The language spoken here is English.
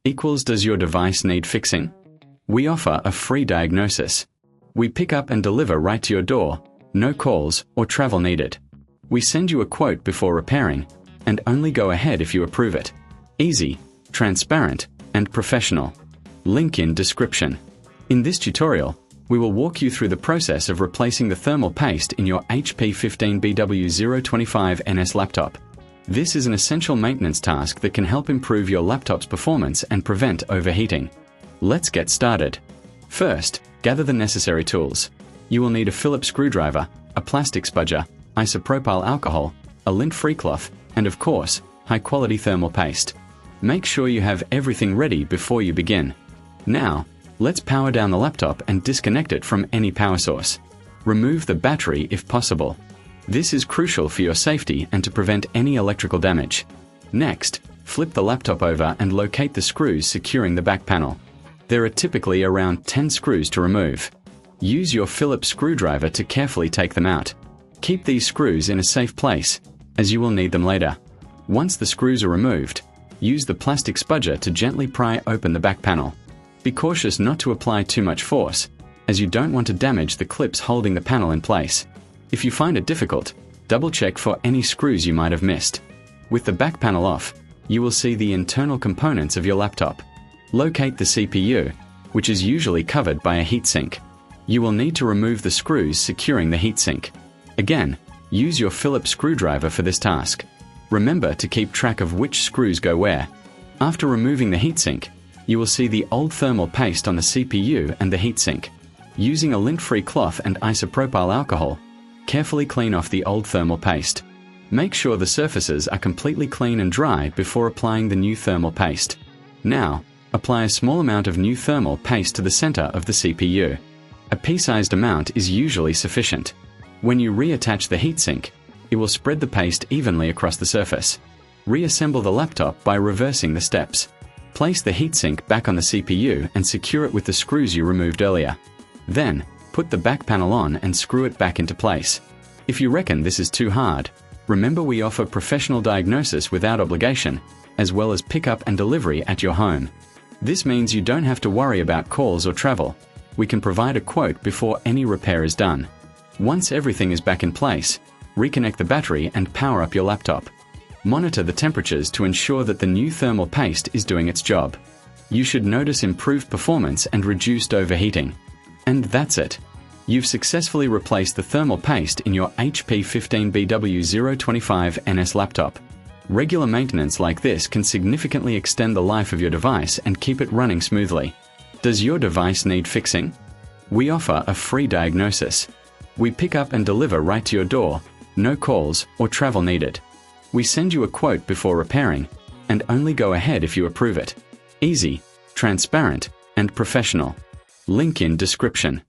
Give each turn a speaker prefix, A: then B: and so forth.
A: equals does your device need fixing? We offer a free diagnosis. We pick up and deliver right to your door, no calls or travel needed. We send you a quote before repairing, and only go ahead if you approve it. Easy, transparent, and professional. Link in description. In this tutorial, we will walk you through the process of replacing the thermal paste in your HP 15BW025NS laptop. This is an essential maintenance task that can help improve your laptop's performance and prevent overheating. Let's get started. First, gather the necessary tools. You will need a Phillips screwdriver, a plastic spudger, isopropyl alcohol, a lint-free cloth, and of course, high-quality thermal paste. Make sure you have everything ready before you begin. Now, let's power down the laptop and disconnect it from any power source. Remove the battery if possible. This is crucial for your safety and to prevent any electrical damage. Next, flip the laptop over and locate the screws securing the back panel. There are typically around 10 screws to remove. Use your Phillips screwdriver to carefully take them out. Keep these screws in a safe place, as you will need them later. Once the screws are removed, use the plastic spudger to gently pry open the back panel. Be cautious not to apply too much force, as you don't want to damage the clips holding the panel in place. If you find it difficult, double-check for any screws you might have missed. With the back panel off, you will see the internal components of your laptop. Locate the CPU, which is usually covered by a heatsink. You will need to remove the screws securing the heatsink. Again, use your Phillips screwdriver for this task. Remember to keep track of which screws go where. After removing the heatsink, you will see the old thermal paste on the CPU and the heatsink. Using a lint-free cloth and isopropyl alcohol, carefully clean off the old thermal paste. Make sure the surfaces are completely clean and dry before applying the new thermal paste. Now, apply a small amount of new thermal paste to the center of the CPU. A pea-sized amount is usually sufficient. When you reattach the heatsink, it will spread the paste evenly across the surface. Reassemble the laptop by reversing the steps. Place the heatsink back on the CPU and secure it with the screws you removed earlier. Then, put the back panel on and screw it back into place. If you reckon this is too hard, remember we offer professional diagnosis without obligation, as well as pickup and delivery at your home. This means you don't have to worry about calls or travel. We can provide a quote before any repair is done. Once everything is back in place, reconnect the battery and power up your laptop. Monitor the temperatures to ensure that the new thermal paste is doing its job. You should notice improved performance and reduced overheating. And that's it. You've successfully replaced the thermal paste in your HP 15BW025NS laptop. Regular maintenance like this can significantly extend the life of your device and keep it running smoothly. Does your device need fixing? We offer a free diagnosis. We pick up and deliver right to your door, no calls or travel needed. We send you a quote before repairing, and only go ahead if you approve it. Easy, transparent, and professional. Link in description.